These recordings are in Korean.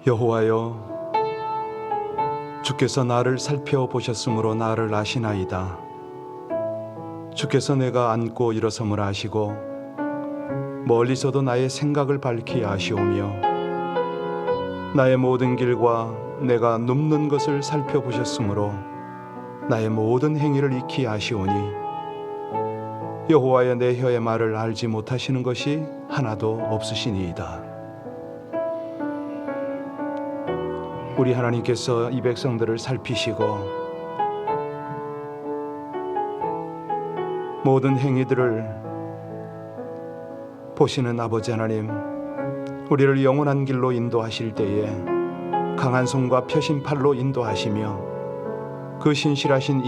여호와여, 주께서 나를 살펴보셨으므로 나를 아시나이다. 주께서 내가 앉고 일어섬을 아시고 멀리서도 나의 생각을 밝히 아시오며 나의 모든 길과 내가 눕는 것을 살펴보셨으므로 나의 모든 행위를 익히 아시오니 여호와여, 내 혀의 말을 알지 못하시는 것이 하나도 없으시니이다. 우리 하나님께서 이 백성들을 살피시고 모든 행위들을 보시는 아버지 하나님, 우리를 영원한 길로 인도하실 때에 강한 손과 펴신 팔로 인도하시며 그 신실하신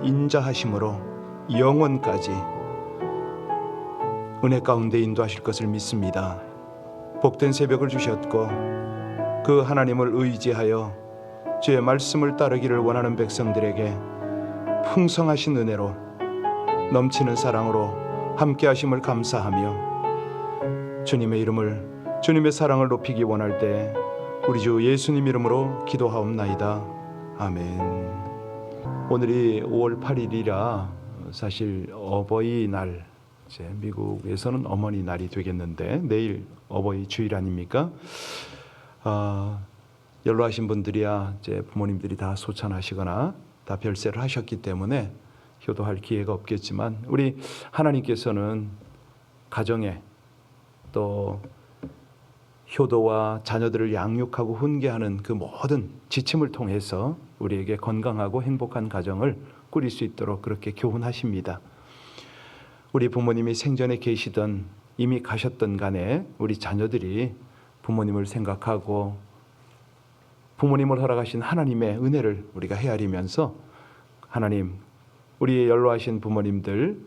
인자하심으로 영원까지 은혜 가운데 인도하실 것을 믿습니다. 복된 새벽을 주셨고 그 하나님을 의지하여 주의 말씀을 따르기를 원하는 백성들에게 풍성하신 은혜로 넘치는 사랑으로 함께 하심을 감사하며 주님의 이름을, 주님의 사랑을 높이기 원할 때 우리 주 예수님 이름으로 기도하옵나이다. 아멘. 오늘이 5월 8일이라 사실 어버이날, 이제 미국에서는 어머니 날이 되겠는데 내일 어버이 주일 아닙니까? 연로하신 분들이야 이제 부모님들이 다 소천하시거나 다 별세를 하셨기 때문에 효도할 기회가 없겠지만 우리 하나님께서는 가정에 또 효도와 자녀들을 양육하고 훈계하는 그 모든 지침을 통해서 우리에게 건강하고 행복한 가정을 꾸릴 수 있도록 그렇게 교훈하십니다. 우리 부모님이 생전에 계시던 이미 가셨던 간에 우리 자녀들이 부모님을 생각하고 부모님을 허락하신 하나님의 은혜를 우리가 헤아리면서 하나님, 우리의 연로하신 부모님들,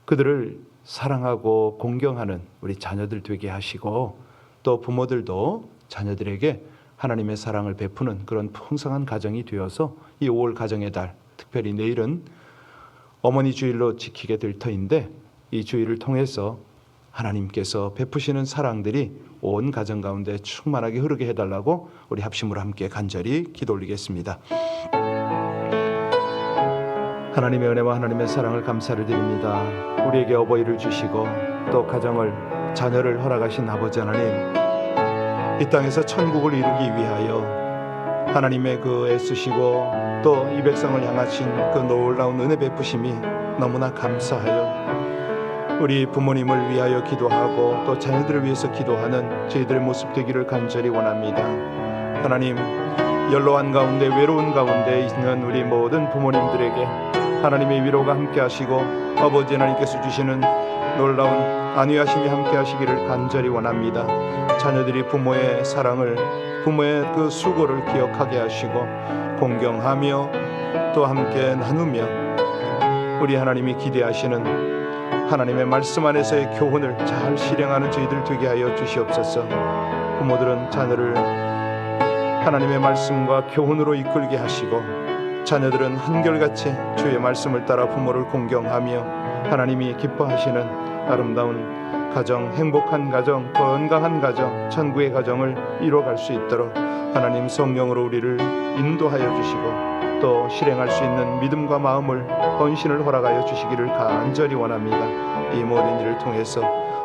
그들을 사랑하고 공경하는 우리 자녀들 되게 하시고 또 부모들도 자녀들에게 하나님의 사랑을 베푸는 그런 풍성한 가정이 되어서 이 5월 가정의 달, 특별히 내일은 어머니 주일로 지키게 될 터인데 이 주일을 통해서 하나님께서 베푸시는 사랑들이 온 가정 가운데 충만하게 흐르게 해달라고 우리 합심으로 함께 간절히 기도 올리겠습니다. 하나님의 은혜와 하나님의 사랑을 감사를 드립니다. 우리에게 어버이를 주시고 또 가정을, 자녀를 허락하신 아버지 하나님, 이 땅에서 천국을 이루기 위하여 하나님의 그 애쓰시고 또 이 백성을 향하신 그 놀라운 은혜 베푸심이 너무나 감사하여 우리 부모님을 위하여 기도하고 또 자녀들을 위해서 기도하는 저희들의 모습 되기를 간절히 원합니다. 하나님, 연로한 가운데 외로운 가운데 있는 우리 모든 부모님들에게 하나님의 위로가 함께 하시고 아버지 하나님께서 주시는 놀라운 안위하심이 함께 하시기를 간절히 원합니다. 자녀들이 부모의 사랑을, 부모의 그 수고를 기억하게 하시고 공경하며 또 함께 나누며 우리 하나님이 기대하시는 하나님의 말씀 안에서의 교훈을 잘 실행하는 저희들 되게 하여 주시옵소서. 부모들은 자녀를 하나님의 말씀과 교훈으로 이끌게 하시고 자녀들은 한결같이 주의 말씀을 따라 부모를 공경하며 하나님이 기뻐하시는 아름다운 가정, 행복한 가정, 건강한 가정, 천국의 가정을 이뤄갈 수 있도록 하나님 성령으로 우리를 인도하여 주시고 또 실행할 수 있는 믿음과 마음을, 헌신을 허락하여 주시기를 간절히 원합니다. 이 모든 일을 통해서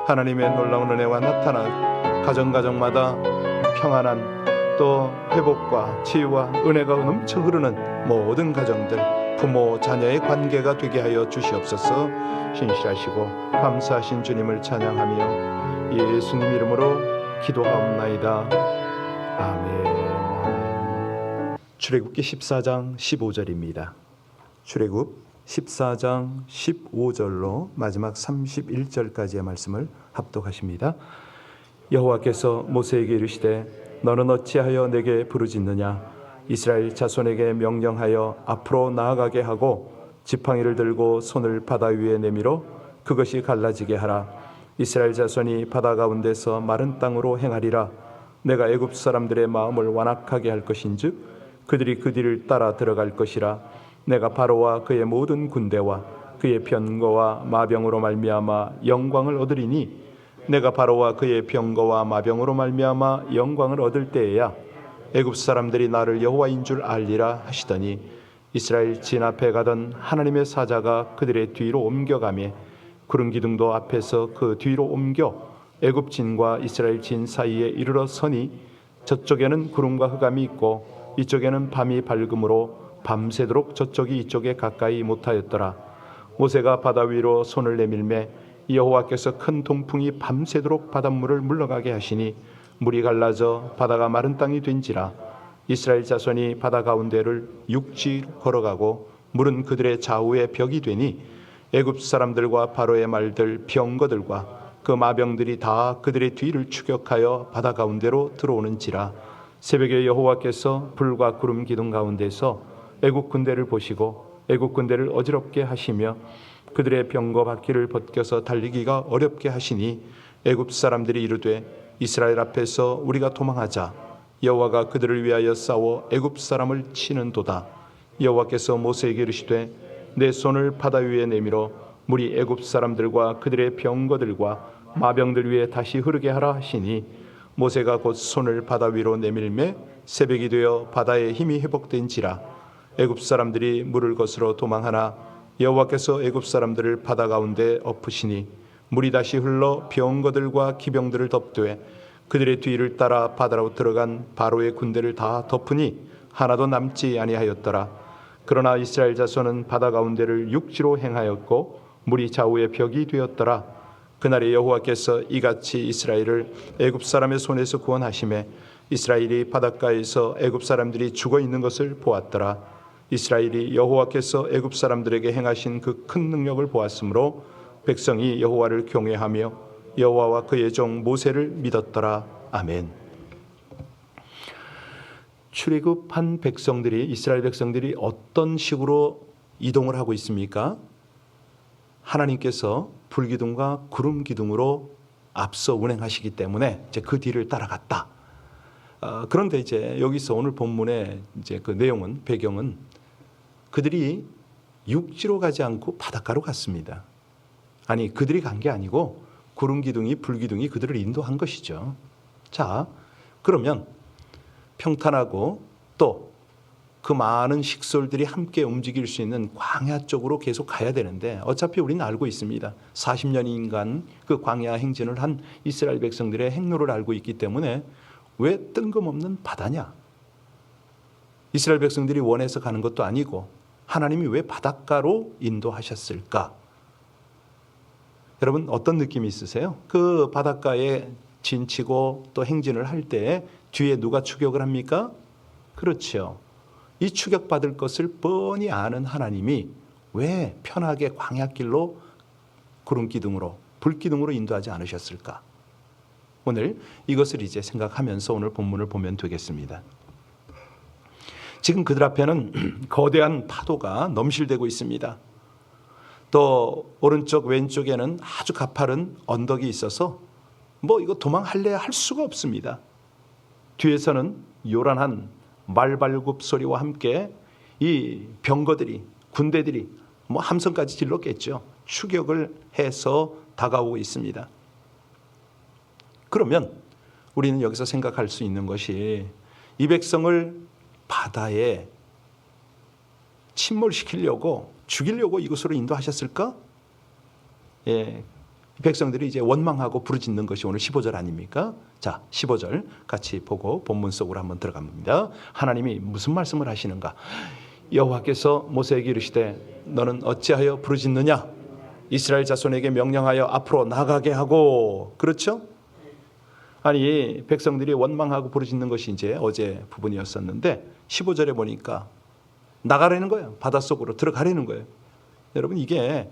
하나님의 놀라운 은혜와 나타난 가정가정마다 평안한 또 회복과 치유와 은혜가 넘쳐 흐르는 모든 가정들, 부모 자녀의 관계가 되게 하여 주시옵소서. 신실하시고 감사하신 주님을 찬양하며 예수님 이름으로 기도하옵나이다. 아멘. 출애굽기 14장 15절입니다. 출애굽 14장 15절로 마지막 31절까지의 말씀을 합독하십니다. 여호와께서 모세에게 이르시되 너는 어찌하여 내게 부르짖느냐? 이스라엘 자손에게 명령하여 앞으로 나아가게 하고 지팡이를 들고 손을 바다 위에 내밀어 그것이 갈라지게 하라. 이스라엘 자손이 바다 가운데서 마른 땅으로 행하리라. 내가 애굽 사람들의 마음을 완악하게 할 것인즉 그들이 그 뒤를 따라 들어갈 것이라. 내가 바로와 그의 모든 군대와 그의 병거와 마병으로 말미암아 영광을 얻으리니 내가 바로와 그의 병거와 마병으로 말미암아 영광을 얻을 때에야 애굽 사람들이 나를 여호와인 줄 알리라 하시더니 이스라엘 진 앞에 가던 하나님의 사자가 그들의 뒤로 옮겨가며 구름 기둥도 앞에서 그 뒤로 옮겨 애굽 진과 이스라엘 진 사이에 이르러 서니 저쪽에는 구름과 흑암이 있고 이쪽에는 밤이 밝음으로 밤새도록 저쪽이 이쪽에 가까이 못하였더라. 모세가 바다 위로 손을 내밀매 여호와께서 큰 동풍이 밤새도록 바닷물을 물러가게 하시니 물이 갈라져 바다가 마른 땅이 된지라. 이스라엘 자손이 바다 가운데를 육지로 걸어가고 물은 그들의 좌우에 벽이 되니 애굽 사람들과 바로의 말들 병거들과 그 마병들이 다 그들의 뒤를 추격하여 바다 가운데로 들어오는지라. 새벽에 여호와께서 불과 구름 기둥 가운데서 애굽 군대를 보시고 애굽 군대를 어지럽게 하시며 그들의 병거 바퀴를 벗겨서 달리기가 어렵게 하시니 애굽 사람들이 이르되 이스라엘 앞에서 우리가 도망하자. 여호와가 그들을 위하여 싸워 애굽 사람을 치는도다. 여호와께서 모세에게 이르시되 내 손을 바다 위에 내밀어 물이 애굽 사람들과 그들의 병거들과 마병들 위에 다시 흐르게 하라 하시니 모세가 곧 손을 바다 위로 내밀매 새벽이 되어 바다의 힘이 회복된지라. 애굽 사람들이 물을 거스러 도망하나 여호와께서 애굽 사람들을 바다 가운데 엎으시니 물이 다시 흘러 병거들과 기병들을 덮되 그들의 뒤를 따라 바다로 들어간 바로의 군대를 다 덮으니 하나도 남지 아니하였더라. 그러나 이스라엘 자손은 바다 가운데를 육지로 행하였고 물이 좌우의 벽이 되었더라. 그날에 여호와께서 이같이 이스라엘을 애굽 사람의 손에서 구원하시매 이스라엘이 바닷가에서 애굽 사람들이 죽어 있는 것을 보았더라. 이스라엘이 여호와께서 애굽 사람들에게 행하신 그 큰 능력을 보았으므로 백성이 여호와를 경외하며 여호와와 그의 종 모세를 믿었더라. 아멘. 출애굽한 백성들이 이스라엘 백성들이 어떤 식으로 이동을 하고 있습니까? 하나님께서 불기둥과 구름 기둥으로 앞서 운행하시기 때문에 이제 그 뒤를 따라갔다. 그런데 이제 여기서 오늘 본문의 이제 그 내용은 배경은 그들이 육지로 가지 않고 바닷가로 갔습니다. 아니 그들이 간 게 아니고 구름 기둥이 불기둥이 그들을 인도한 것이죠. 자, 그러면 평탄하고 또 그 많은 식솔들이 함께 움직일 수 있는 광야 쪽으로 계속 가야 되는데 어차피 우리는 알고 있습니다. 40년인간 그 광야 행진을 한 이스라엘 백성들의 행로를 알고 있기 때문에 왜 뜬금없는 바다냐? 이스라엘 백성들이 원해서 가는 것도 아니고 하나님이 왜 바닷가로 인도하셨을까? 여러분 어떤 느낌이 있으세요? 그 바닷가에 진치고 또 행진을 할 때 뒤에 누가 추격을 합니까? 그렇죠. 이 추격받을 것을 뻔히 아는 하나님이 왜 편하게 광야길로 구름기둥으로 불기둥으로 인도하지 않으셨을까? 오늘 이것을 이제 생각하면서 오늘 본문을 보면 되겠습니다. 지금 그들 앞에는 거대한 파도가 넘실대고 있습니다. 또 오른쪽 왼쪽에는 아주 가파른 언덕이 있어서 뭐 이거 도망할래야 할 수가 없습니다. 뒤에서는 요란한 말발굽 소리와 함께 이 병거들이 군대들이 뭐 함성까지 질렀겠죠. 추격을 해서 다가오고 있습니다. 그러면 우리는 여기서 생각할 수 있는 것이 이 백성을 바다에 침몰시키려고 죽이려고 이곳으로 인도하셨을까? 예, 백성들이 이제 원망하고 부르짖는 것이 오늘 15절 아닙니까? 자, 15절 같이 보고 본문 속으로 한번 들어갑니다. 하나님이 무슨 말씀을 하시는가? 여호와께서 모세에게 이르시되 너는 어찌하여 부르짖느냐? 이스라엘 자손에게 명령하여 앞으로 나가게 하고. 그렇죠? 아니 백성들이 원망하고 부르짖는 것이 이제 어제 부분이었었는데 15절에 보니까 나가라는 거예요. 바닷속으로 들어가라는 거예요. 여러분 이게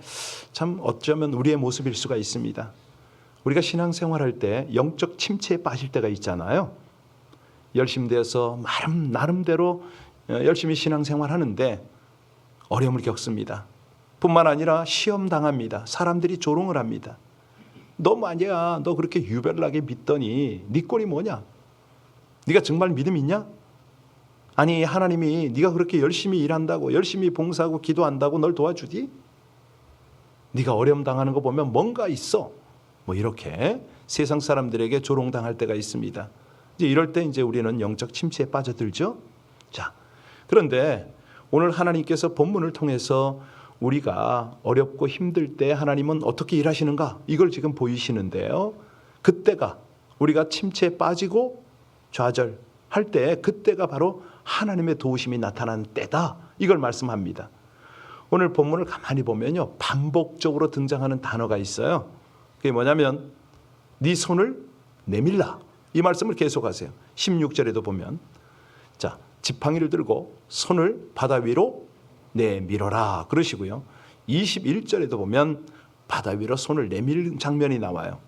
참 어쩌면 우리의 모습일 수가 있습니다. 우리가 신앙생활할 때 영적 침체에 빠질 때가 있잖아요. 열심히 돼서 나름대로 열심히 신앙생활하는데 어려움을 겪습니다. 뿐만 아니라 시험 당합니다. 사람들이 조롱을 합니다. 너 아니야. 너 그렇게 유별나게 믿더니 네 꼴이 뭐냐? 네가 정말 믿음 있냐? 아니 하나님이 네가 그렇게 열심히 일한다고 열심히 봉사하고 기도한다고 널 도와주디? 네가 어려움 당하는 거 보면 뭔가 있어. 뭐 이렇게 세상 사람들에게 조롱당할 때가 있습니다. 이제 이럴 때 이제 우리는 영적 침체에 빠져들죠. 자, 그런데 오늘 하나님께서 본문을 통해서 우리가 어렵고 힘들 때 하나님은 어떻게 일하시는가 이걸 지금 보이시는데요. 그때가 우리가 침체에 빠지고 좌절할 때 그때가 바로 하나님의 도우심이 나타나는 때다. 이걸 말씀합니다. 오늘 본문을 가만히 보면요. 반복적으로 등장하는 단어가 있어요. 그게 뭐냐면 네 손을 내밀라. 이 말씀을 계속하세요. 16절에도 보면 자, 지팡이를 들고 손을 바다 위로 내밀어라 그러시고요. 21절에도 보면 바다 위로 손을 내밀 장면이 나와요.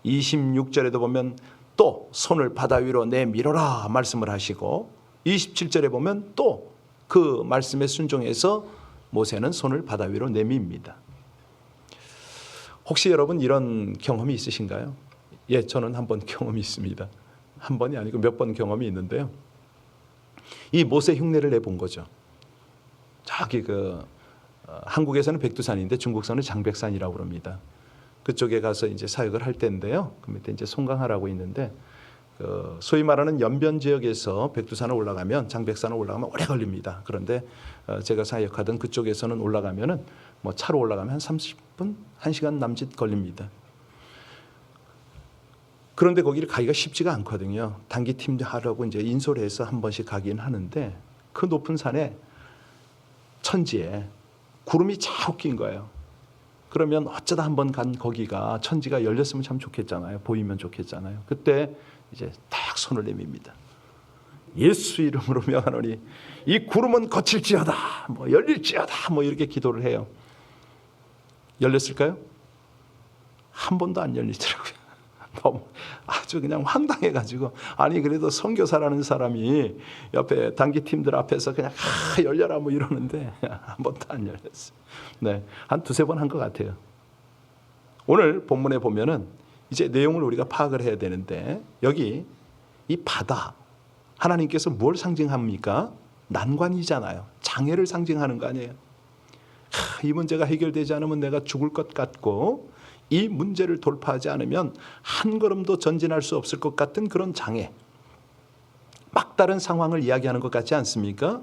26절에도 보면 또 손을 바다 위로 내밀어라 말씀을 하시고 27절에 보면 또 그 말씀에 순종해서 모세는 손을 바다 위로 내밉니다. 혹시 여러분 이런 경험이 있으신가요? 예, 저는 한 번 경험이 있습니다. 한 번이 아니고 몇 번 경험이 있는데요. 이 모세 흉내를 내본 거죠. 저기 한국에서는 백두산인데 중국에서는 장백산이라고 그럽니다. 그쪽에 가서 이제 사역을 할 때인데요. 그 밑에 이제 송강하라고 있는데 소위 말하는 연변 지역에서 백두산을 올라가면 장백산을 올라가면 오래 걸립니다. 그런데 제가 사역하던 그쪽에서는 올라가면은 뭐 차로 올라가면 한 30분, 1시간 남짓 걸립니다. 그런데 거기를 가기가 쉽지가 않거든요. 단기팀 하라고 이제 인솔 해서 한 번씩 가긴 하는데 그 높은 산에 천지에 구름이 자꾸 낀 거예요. 그러면 어쩌다 한번 간 거기가 천지가 열렸으면 참 좋겠잖아요. 보이면 좋겠잖아요. 그때 이제 딱 손을 내밉니다. 예수 이름으로 명하노니 이 구름은 거칠지어다, 뭐 열릴지어다, 뭐 이렇게 기도를 해요. 열렸을까요? 한 번도 안 열리더라고요. 너무 아주 그냥 황당해가지고 아니 그래도 선교사라는 사람이 옆에 단기팀들 앞에서 그냥 열려라 뭐 이러는데 한 번도 안 열렸어요. 네, 한 두세 번 한 것 같아요. 오늘 본문에 보면은 이제 내용을 우리가 파악을 해야 되는데 여기 이 바다 하나님께서 뭘 상징합니까? 난관이잖아요. 장애를 상징하는 거 아니에요. 이 문제가 해결되지 않으면 내가 죽을 것 같고 이 문제를 돌파하지 않으면 한 걸음도 전진할 수 없을 것 같은 그런 장애, 막다른 상황을 이야기하는 것 같지 않습니까?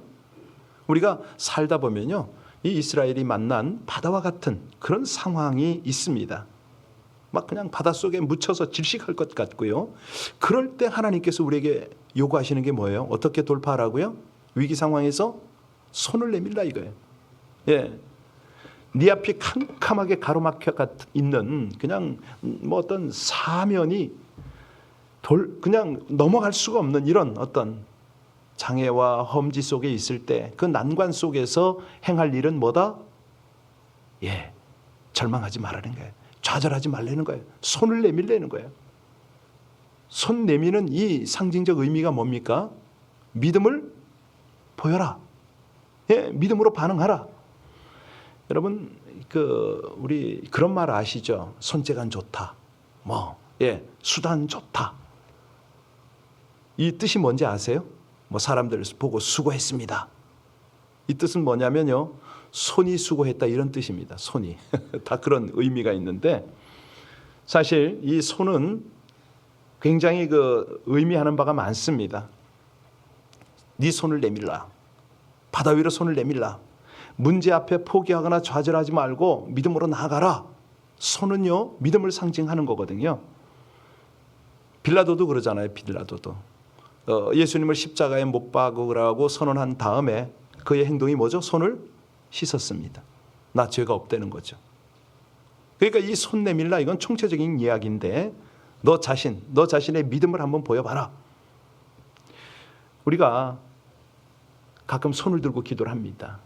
우리가 살다 보면요, 이 이스라엘이 만난 바다와 같은 그런 상황이 있습니다. 막 그냥 바닷속에 묻혀서 질식할 것 같고요. 그럴 때 하나님께서 우리에게 요구하시는 게 뭐예요? 어떻게 돌파하라고요? 위기 상황에서 손을 내밀라 이거예요. 예. 네 앞이 캄캄하게 가로막혀 있는 그냥 뭐 어떤 사면이 그냥 넘어갈 수가 없는 이런 어떤 장애와 험지 속에 있을 때 그 난관 속에서 행할 일은 뭐다? 예, 절망하지 말라는 거예요. 좌절하지 말라는 거예요. 손을 내밀라는 거예요. 손 내미는 이 상징적 의미가 뭡니까? 믿음을 보여라. 예, 믿음으로 반응하라. 여러분 우리 그런 말 아시죠? 손재간 좋다. 수단 좋다. 이 뜻이 뭔지 아세요? 사람들 보고 수고했습니다. 이 뜻은 뭐냐면요. 손이 수고했다 이런 뜻입니다. 손이. 다 그런 의미가 있는데 사실 이 손은 굉장히 의미하는 바가 많습니다. 네 손을 내밀라. 바다 위로 손을 내밀라. 문제 앞에 포기하거나 좌절하지 말고 믿음으로 나아가라. 손은요, 믿음을 상징하는 거거든요. 빌라도도 그러잖아요. 빌라도도 예수님을 십자가에 못 박으라고 선언한 다음에 그의 행동이 뭐죠? 손을 씻었습니다. 나 죄가 없다는 거죠. 그러니까 이 손 내밀라 이건 총체적인 이야기인데 너 자신의 믿음을 한번 보여봐라. 우리가 가끔 손을 들고 기도를 합니다.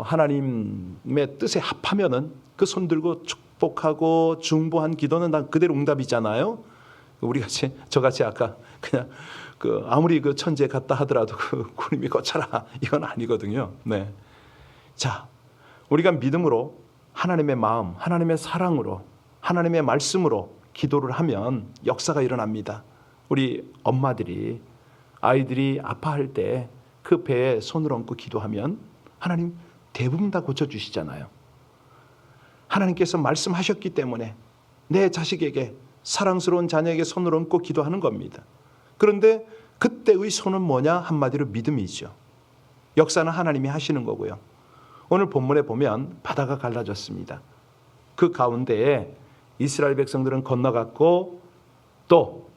하나님의 뜻에 합하면은 그 손 들고 축복하고 중보한 기도는 다 그대로 응답이잖아요. 우리 같이 저같이 아까 그냥 아무리 천지에 갔다 하더라도 구름이 거쳐라 이건 아니거든요. 네. 자, 우리가 믿음으로 하나님의 마음, 하나님의 사랑으로, 하나님의 말씀으로 기도를 하면 역사가 일어납니다. 우리 엄마들이 아이들이 아파할 때 그 배에 손을 얹고 기도하면 하나님 대부분 다 고쳐주시잖아요. 하나님께서 말씀하셨기 때문에 내 자식에게 사랑스러운 자녀에게 손을 얹고 기도하는 겁니다. 그런데 그때의 손은 뭐냐? 한마디로 믿음이죠. 역사는 하나님이 하시는 거고요. 오늘 본문에 보면 바다가 갈라졌습니다. 그 가운데에 이스라엘 백성들은 건너갔고 또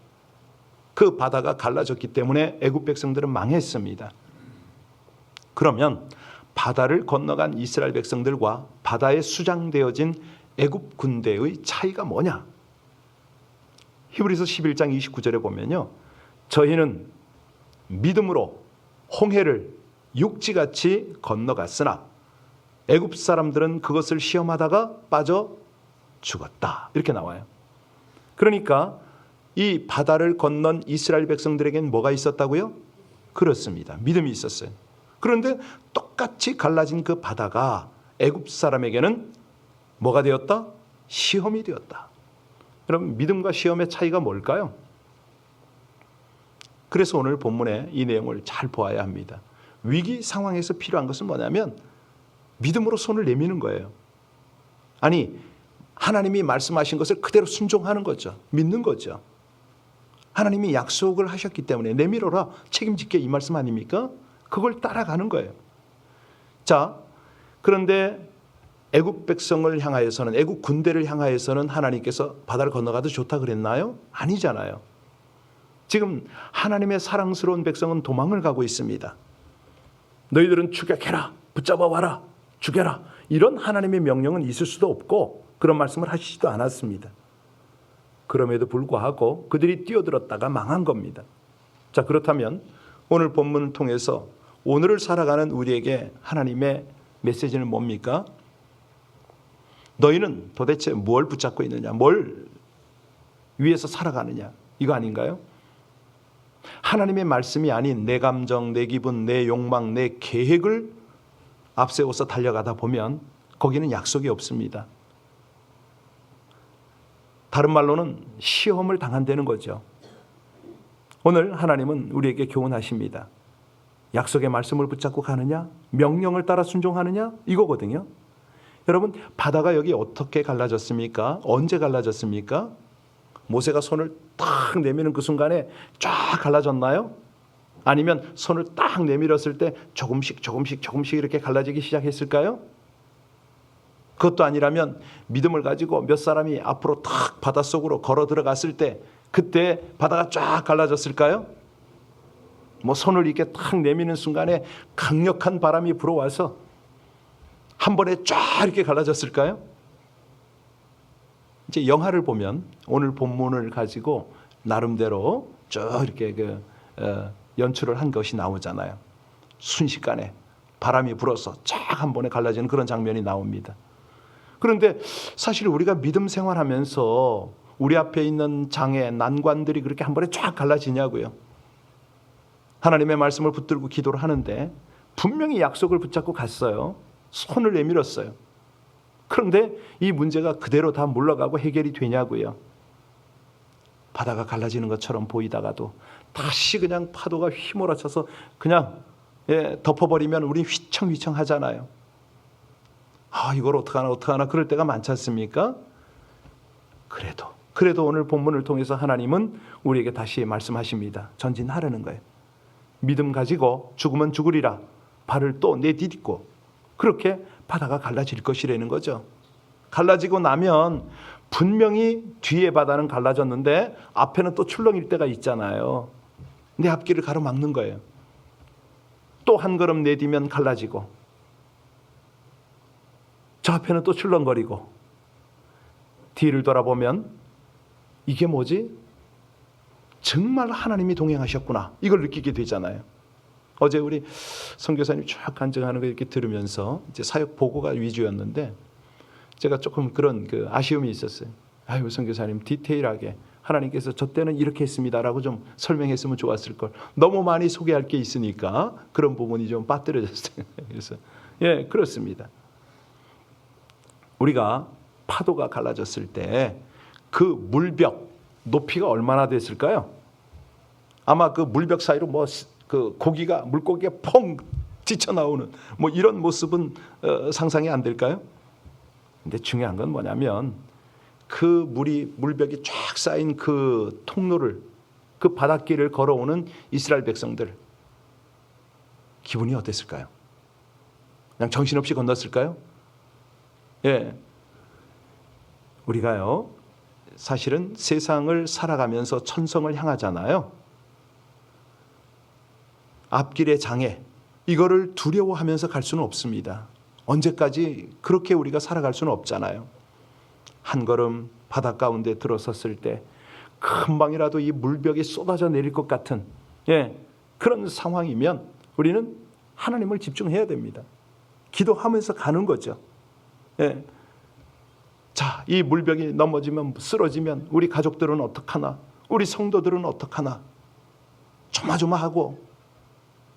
그 바다가 갈라졌기 때문에 애굽 백성들은 망했습니다. 그러면 바다를 건너간 이스라엘 백성들과 바다에 수장되어진 애굽 군대의 차이가 뭐냐? 히브리서 11장 29절에 보면요. 저희는 믿음으로 홍해를 육지같이 건너갔으나 애굽 사람들은 그것을 시험하다가 빠져 죽었다. 이렇게 나와요. 그러니까 이 바다를 건넌 이스라엘 백성들에겐 뭐가 있었다고요? 그렇습니다. 믿음이 있었어요. 그런데 똑같이 갈라진 그 바다가 애굽 사람에게는 뭐가 되었다? 시험이 되었다. 그럼 믿음과 시험의 차이가 뭘까요? 그래서 오늘 본문에 이 내용을 잘 보아야 합니다. 위기 상황에서 필요한 것은 뭐냐면 믿음으로 손을 내미는 거예요. 아니, 하나님이 말씀하신 것을 그대로 순종하는 거죠. 믿는 거죠. 하나님이 약속을 하셨기 때문에 내밀어라, 책임질게, 이 말씀 아닙니까? 그걸 따라가는 거예요. 자, 그런데 애굽 백성을 향하여서는, 애굽 군대를 향하여서는 하나님께서 바다를 건너가도 좋다 그랬나요? 아니잖아요. 지금 하나님의 사랑스러운 백성은 도망을 가고 있습니다. 너희들은 추격해라, 붙잡아 와라, 죽여라, 이런 하나님의 명령은 있을 수도 없고 그런 말씀을 하시지도 않았습니다. 그럼에도 불구하고 그들이 뛰어들었다가 망한 겁니다. 자, 그렇다면 오늘 본문을 통해서 오늘을 살아가는 우리에게 하나님의 메시지는 뭡니까? 너희는 도대체 뭘 붙잡고 있느냐? 뭘 위해서 살아가느냐? 이거 아닌가요? 하나님의 말씀이 아닌 내 감정, 내 기분, 내 욕망, 내 계획을 앞세워서 달려가다 보면 거기는 약속이 없습니다. 다른 말로는 시험을 당한다는 거죠. 오늘 하나님은 우리에게 교훈하십니다. 약속의 말씀을 붙잡고 가느냐? 명령을 따라 순종하느냐? 이거거든요. 여러분, 바다가 여기 어떻게 갈라졌습니까? 언제 갈라졌습니까? 모세가 손을 딱 내미는 그 순간에 쫙 갈라졌나요? 아니면 손을 딱 내밀었을 때 조금씩 이렇게 갈라지기 시작했을까요? 그것도 아니라면 믿음을 가지고 몇 사람이 앞으로 탁 바닷속으로 걸어 들어갔을 때 그때 바다가 쫙 갈라졌을까요? 뭐 손을 이렇게 탁 내미는 순간에 강력한 바람이 불어와서 한 번에 쫙 이렇게 갈라졌을까요? 이제 영화를 보면 오늘 본문을 가지고 나름대로 쭉 이렇게 연출을 한 것이 나오잖아요. 순식간에 바람이 불어서 쫙 한 번에 갈라지는 그런 장면이 나옵니다. 그런데 사실 우리가 믿음 생활하면서 우리 앞에 있는 장애, 난관들이 그렇게 한 번에 쫙 갈라지냐고요. 하나님의 말씀을 붙들고 기도를 하는데 분명히 약속을 붙잡고 갔어요. 손을 내밀었어요. 그런데 이 문제가 그대로 다 물러가고 해결이 되냐고요. 바다가 갈라지는 것처럼 보이다가도 다시 그냥 파도가 휘몰아쳐서 그냥 덮어버리면 우리 휘청휘청 하잖아요. 이걸 어떡하나 그럴 때가 많지 않습니까? 그래도 오늘 본문을 통해서 하나님은 우리에게 다시 말씀하십니다. 전진하라는 거예요. 믿음 가지고 죽으면 죽으리라. 발을 또 내디딛고 그렇게 바다가 갈라질 것이라는 거죠. 갈라지고 나면 분명히 뒤에 바다는 갈라졌는데 앞에는 또 출렁일 때가 있잖아요. 내 앞길을 가로막는 거예요. 또 한 걸음 내디면 갈라지고 저 앞에는 또 출렁거리고 뒤를 돌아보면 이게 뭐지? 정말 하나님이 동행하셨구나. 이걸 느끼게 되잖아요. 어제 우리 선교사님 쭉 간증하는 거 이렇게 들으면서 이제 사역 보고가 위주였는데 제가 조금 그런 아쉬움이 있었어요. 아유, 선교사님 디테일하게 하나님께서 저 때는 이렇게 했습니다라고 좀 설명했으면 좋았을 걸. 너무 많이 소개할 게 있으니까 그런 부분이 좀 빠뜨려졌어요. 그래서 그렇습니다. 우리가 파도가 갈라졌을 때 그 물벽 높이가 얼마나 됐을까요? 아마 그 물벽 사이로 물고기가 펑 지쳐 나오는 이런 모습은 상상이 안 될까요? 근데 중요한 건 뭐냐면 그 물벽이 쫙 쌓인 그 통로를 그 바닷길을 걸어오는 이스라엘 백성들 기분이 어땠을까요? 그냥 정신없이 건넜을까요? 예, 우리가요 사실은 세상을 살아가면서 천성을 향하잖아요. 앞길의 장애 이거를 두려워하면서 갈 수는 없습니다. 언제까지 그렇게 우리가 살아갈 수는 없잖아요. 한 걸음 바다 가운데 들어섰을 때 금방이라도 이 물벽이 쏟아져 내릴 것 같은 그런 상황이면 우리는 하나님을 집중해야 됩니다. 기도하면서 가는 거죠. 자, 이 물벽이 넘어지면 쓰러지면 우리 가족들은 어떡하나, 우리 성도들은 어떡하나 조마조마하고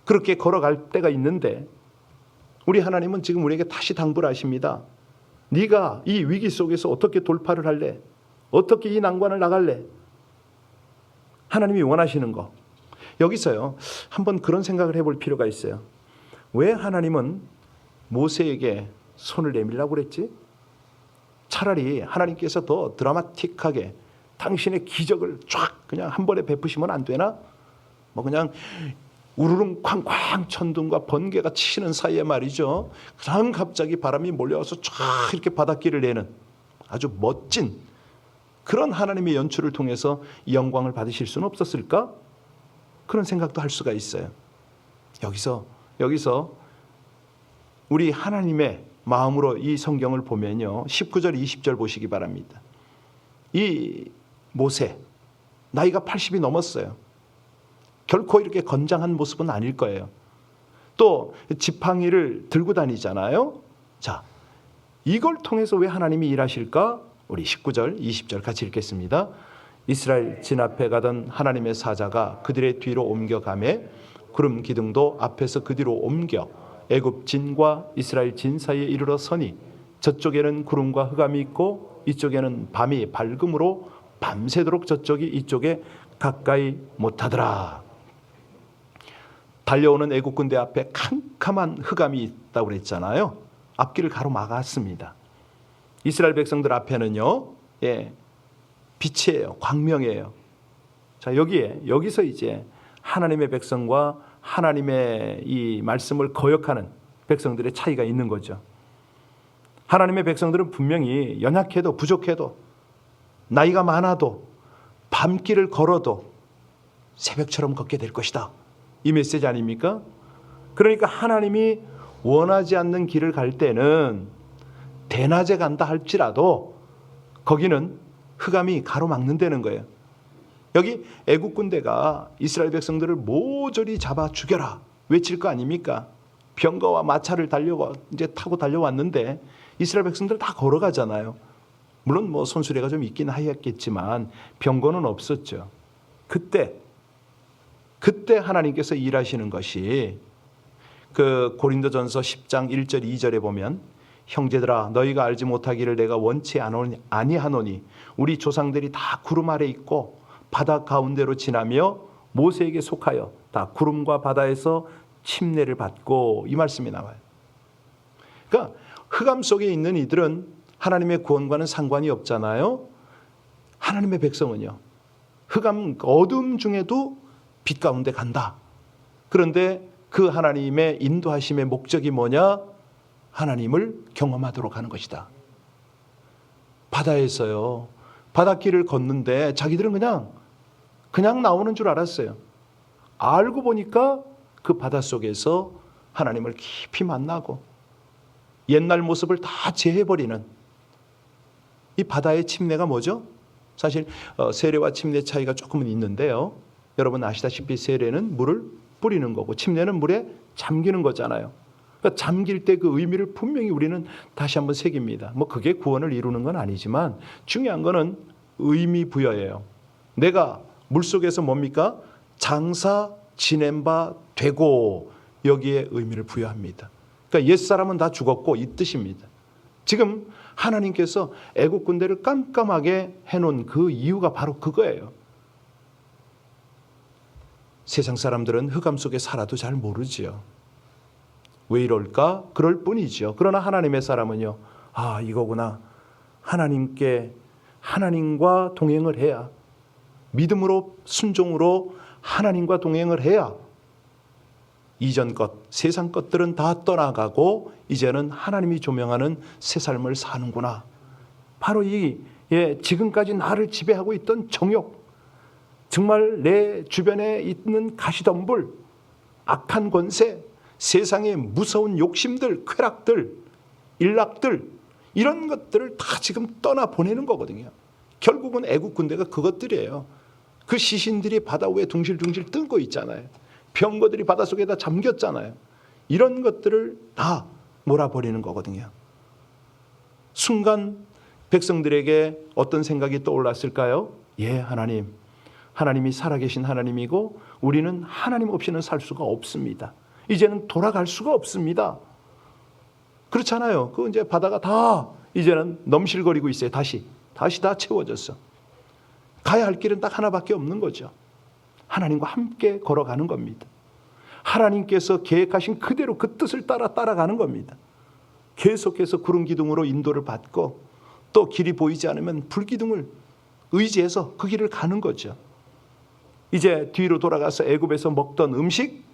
그렇게 걸어갈 때가 있는데 우리 하나님은 지금 우리에게 다시 당부를 하십니다. 네가 이 위기 속에서 어떻게 돌파를 할래? 어떻게 이 난관을 나갈래? 하나님이 원하시는 거. 여기서요 한번 그런 생각을 해볼 필요가 있어요. 왜 하나님은 모세에게 손을 내밀라고 그랬지? 차라리 하나님께서 더 드라마틱하게 당신의 기적을 쫙 그냥 한 번에 베푸시면 안 되나? 뭐 그냥 우르릉 쾅쾅 천둥과 번개가 치는 사이에 말이죠. 그다음 갑자기 바람이 몰려와서 쫙 이렇게 바닷길을 내는 아주 멋진 그런 하나님의 연출을 통해서 영광을 받으실 수는 없었을까? 그런 생각도 할 수가 있어요. 여기서 우리 하나님의 마음으로 이 성경을 보면요. 19절 20절 보시기 바랍니다. 이 모세 나이가 80이 넘었어요. 결코 이렇게 건장한 모습은 아닐 거예요. 또 지팡이를 들고 다니잖아요. 자, 이걸 통해서 왜 하나님이 일하실까? 우리 19절 20절 같이 읽겠습니다. 이스라엘 진 앞에 가던 하나님의 사자가 그들의 뒤로 옮겨가매 구름 기둥도 앞에서 그 뒤로 옮겨 애굽 진과 이스라엘 진 사이에 이르러 서니 저쪽에는 구름과 흑암이 있고 이쪽에는 밤이 밝음으로 밤새도록 저쪽이 이쪽에 가까이 못하더라. 달려오는 애국 군대 앞에 캄캄한 흑암이 있다고 그랬잖아요. 앞길을 가로막았습니다. 이스라엘 백성들 앞에는요, 빛이에요, 광명이에요. 자, 여기서 이제 하나님의 백성과 하나님의 이 말씀을 거역하는 백성들의 차이가 있는 거죠. 하나님의 백성들은 분명히 연약해도 부족해도 나이가 많아도 밤길을 걸어도 새벽처럼 걷게 될 것이다. 이 메시지 아닙니까? 그러니까 하나님이 원하지 않는 길을 갈 때는 대낮에 간다 할지라도 거기는 흑암이 가로막는다는 거예요. 여기 애국 군대가 이스라엘 백성들을 모조리 잡아 죽여라 외칠 거 아닙니까? 병거와 마차를 타고 달려왔는데 이스라엘 백성들 다 걸어가잖아요. 물론 뭐 손수레가 좀 있긴 하였겠지만 병거는 없었죠. 그때 하나님께서 일하시는 것이 그 고린도전서 10장 1절 2절에 보면 형제들아 너희가 알지 못하기를 내가 원치 아니하노니 우리 조상들이 다 구름 아래 있고 바다 가운데로 지나며 모세에게 속하여 다 구름과 바다에서 침례를 받고 이 말씀이 나와요. 그러니까 흑암 속에 있는 이들은 하나님의 구원과는 상관이 없잖아요. 하나님의 백성은요. 흑암 어둠 중에도 빛 가운데 간다. 그런데 그 하나님의 인도하심의 목적이 뭐냐? 하나님을 경험하도록 하는 것이다. 바다에서요. 바닷길을 걷는데 자기들은 그냥 나오는 줄 알았어요. 알고 보니까 그 바닷속에서 하나님을 깊이 만나고 옛날 모습을 다 제해버리는 이 바다의 침례가 뭐죠? 사실 세례와 침례 차이가 조금은 있는데요. 여러분 아시다시피 세례는 물을 뿌리는 거고 침례는 물에 잠기는 거잖아요. 그러니까 잠길 때 그 의미를 분명히 우리는 다시 한번 새깁니다. 뭐 그게 구원을 이루는 건 아니지만 중요한 거는 의미 부여예요. 내가 물속에서 뭡니까? 장사 지낸 바 되고 여기에 의미를 부여합니다. 그러니까 옛사람은 다 죽었고 이 뜻입니다. 지금 하나님께서 애국 군대를 깜깜하게 해놓은 그 이유가 바로 그거예요. 세상 사람들은 흑암 속에 살아도 잘 모르지요. 왜 이럴까? 그럴 뿐이죠. 그러나 하나님의 사람은요. 이거구나. 하나님과 동행을 해야 믿음으로 순종으로 하나님과 동행을 해야 이전 것, 세상 것들은 다 떠나가고 이제는 하나님이 조명하는 새 삶을 사는구나. 바로 이 지금까지 나를 지배하고 있던 정욕, 정말 내 주변에 있는 가시덤불, 악한 권세, 세상의 무서운 욕심들, 쾌락들, 일락들, 이런 것들을 다 지금 떠나보내는 거거든요. 결국은 애국 군대가 그것들이에요. 그 시신들이 바다 위에 둥실둥실 뜨고 있잖아요. 병거들이 바닷속에다 잠겼잖아요. 이런 것들을 다 몰아버리는 거거든요. 순간 백성들에게 어떤 생각이 떠올랐을까요? 하나님이 살아계신 하나님이고 우리는 하나님 없이는 살 수가 없습니다. 이제는 돌아갈 수가 없습니다. 그렇잖아요. 그 이제 바다가 다 이제는 넘실거리고 있어요. 다시 다 채워졌어. 가야 할 길은 딱 하나밖에 없는 거죠. 하나님과 함께 걸어가는 겁니다. 하나님께서 계획하신 그대로 그 뜻을 따라가는 겁니다. 계속해서 구름 기둥으로 인도를 받고 또 길이 보이지 않으면 불기둥을 의지해서 그 길을 가는 거죠. 이제 뒤로 돌아가서 애굽에서 먹던 음식,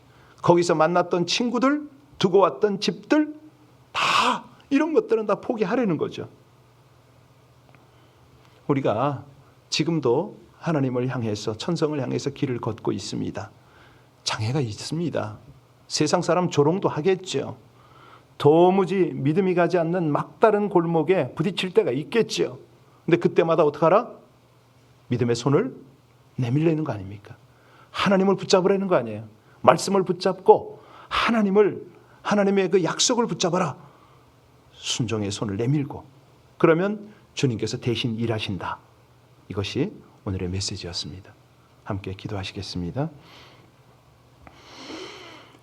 거기서 만났던 친구들, 두고 왔던 집들, 다 이런 것들은 다 포기하려는 거죠. 우리가 지금도 하나님을 향해서, 천성을 향해서 길을 걷고 있습니다. 장애가 있습니다. 세상 사람 조롱도 하겠죠. 도무지 믿음이 가지 않는 막다른 골목에 부딪힐 때가 있겠죠. 근데 그때마다 어떡하라? 믿음의 손을 내밀려는 거 아닙니까? 하나님을 붙잡으라는 거 아니에요. 말씀을 붙잡고 하나님의 그 약속을 붙잡아라. 순종의 손을 내밀고, 그러면 주님께서 대신 일하신다. 이것이 오늘의 메시지였습니다. 함께 기도하시겠습니다.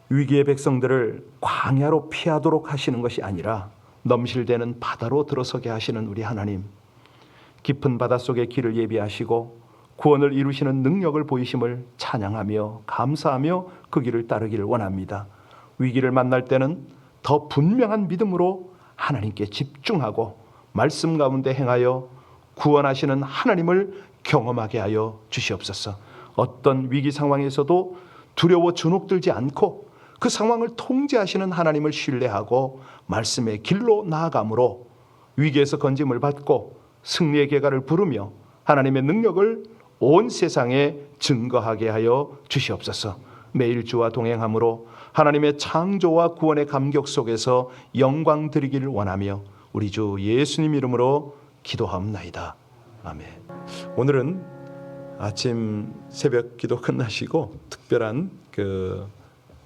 위기의 백성들을 광야로 피하도록 하시는 것이 아니라 넘실대는 바다로 들어서게 하시는 우리 하나님, 깊은 바닷속의 길을 예비하시고 구원을 이루시는 능력을 보이심을 찬양하며 감사하며 그 길을 따르기를 원합니다. 위기를 만날 때는 더 분명한 믿음으로 하나님께 집중하고 말씀 가운데 행하여 구원하시는 하나님을 경험하게 하여 주시옵소서. 어떤 위기 상황에서도 두려워 주눅들지 않고 그 상황을 통제하시는 하나님을 신뢰하고 말씀의 길로 나아감으로 위기에서 건짐을 받고 승리의 계가를 부르며 하나님의 능력을 온 세상에 증거하게 하여 주시옵소서. 매일 주와 동행함으로 하나님의 창조와 구원의 감격 속에서 영광 드리기를 원하며 우리 주 예수님 이름으로 기도하옵나이다. 아멘. 오늘은 아침 새벽 기도 끝나시고 특별한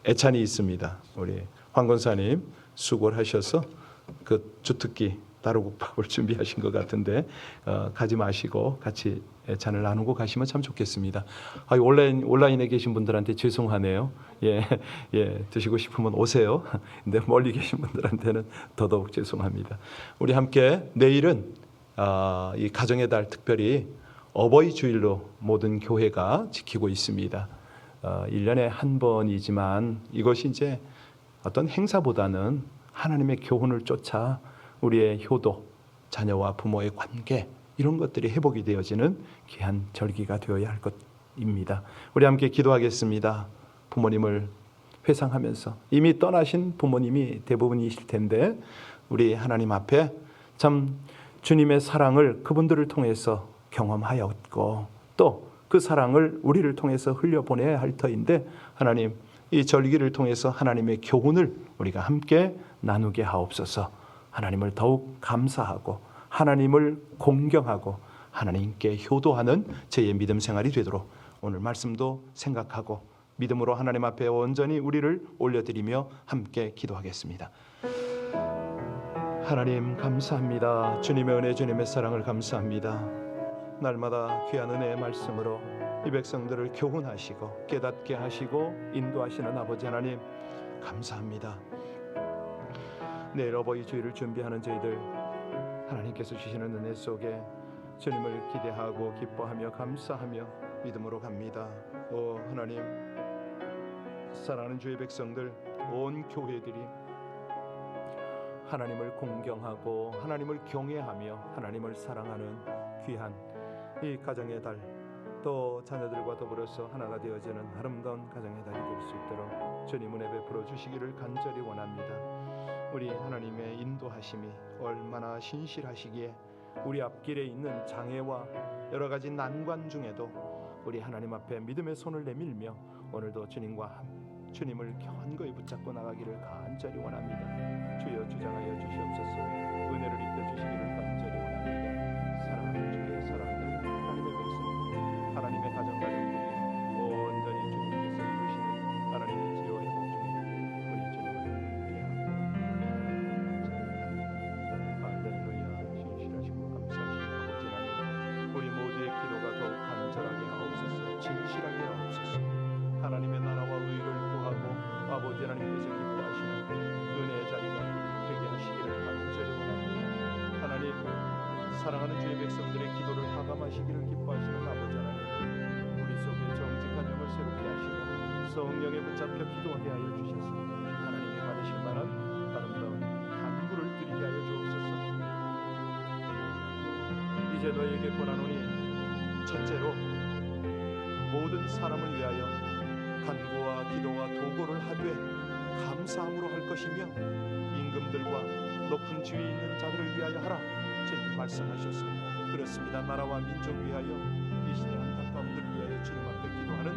애찬이 있습니다. 우리 황 권사님 수고를 하셔서 그 주특기 다루국밥을 준비하신 것 같은데 가지 마시고 같이 애찬을 나누고 가시면 참 좋겠습니다. 온라인에 계신 분들한테 죄송하네요. 드시고 싶으면 오세요. 근데 멀리 계신 분들한테는 더더욱 죄송합니다. 우리 함께 내일은 이 가정의 달, 특별히 어버이 주일로 모든 교회가 지키고 있습니다. 1년에 한 번이지만 이것이 이제 어떤 행사보다는 하나님의 교훈을 쫓아 우리의 효도, 자녀와 부모의 관계, 이런 것들이 회복이 되어지는 귀한 절기가 되어야 할 것입니다. 우리 함께 기도하겠습니다. 부모님을 회상하면서, 이미 떠나신 부모님이 대부분이실 텐데 우리 하나님 앞에 참 주님의 사랑을 그분들을 통해서 경험하였고 또 그 사랑을 우리를 통해서 흘려보내야 할 터인데, 하나님, 이 절기를 통해서 하나님의 교훈을 우리가 함께 나누게 하옵소서. 하나님을 더욱 감사하고 하나님을 공경하고 하나님께 효도하는 저희의 믿음 생활이 되도록 오늘 말씀도 생각하고 믿음으로 하나님 앞에 온전히 우리를 올려드리며 함께 기도하겠습니다. 하나님 감사합니다. 주님의 은혜, 주님의 사랑을 감사합니다. 날마다 귀한 은혜의 말씀으로 이 백성들을 교훈하시고 깨닫게 하시고 인도하시는 아버지 하나님 감사합니다. 내일 어버이 주일을 준비하는 저희들, 하나님께서 주시는 은혜 속에 주님을 기대하고 기뻐하며 감사하며 믿음으로 갑니다. 오 하나님, 사랑하는 주의 백성들, 온 교회들이 하나님을 공경하고 하나님을 경외하며 하나님을 사랑하는 귀한 이 가정의 달, 또 자녀들과 더불어서 하나가 되어지는 아름다운 가정의 달이 될 수 있도록 주님 은혜 베풀어 주시기를 간절히 원합니다. 우리 하나님의 인도하심이 얼마나 신실하시기에 우리 앞길에 있는 장애와 여러 가지 난관 중에도 우리 하나님 앞에 믿음의 손을 내밀며 오늘도 주님을 견고히 붙잡고 나가기를 간절히 원합니다. 주여 주장하여 주시옵소서. 은혜를 입혀 주시기를 간절히 원합니다. 사랑하는 주의 사랑들, 하나님의 백성들, 하나님의 가정들이 온전히 주님께서 이루시는 하나님의 지혜와 회복 중에 우리 주님을 위하여 할렐루야. 신실하시고 감사하시고 아버지 하나님, 우리 모두의 기도가 더욱 간절하게 하옵소서. 진실하게 하옵소서. 하나님의 나라와 의를 구하고 아버지 하나님께서 기뻐하시는 은혜의 자리가 되게 하시기를 간절히 원합니다. 하나님, 사랑하는 주의 백성들의 기도를 하감하시기를 기뻐하시는 아버지 하나님, 우리 속에 정직한 영을 새롭게 하시고 성령에 붙잡혀 기도하게 하여 주셔서 하나님이 받으실 만한 아름다운 간구를 드리게 하여 주옵소서. 이제 너에게 권하노니 첫째로 모든 사람을 위하여 간구와 기도와 도고를 하되 감사함으로 할 것이며 임금들과 높은 지위 있는 자들을 위하여 하라. 주님 말씀하셔서 그렇습니다. 나라와 민족 위하여 이 시대 안타까움들을 위하여 주님 앞에 기도하는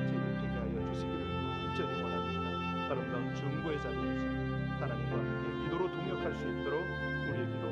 저희들 되게 하여 주시기를 간절히 원합니다. 아름다운 중보의 자리에서 하나님과 함께 기도로 동역할 수 있도록 우리의 기도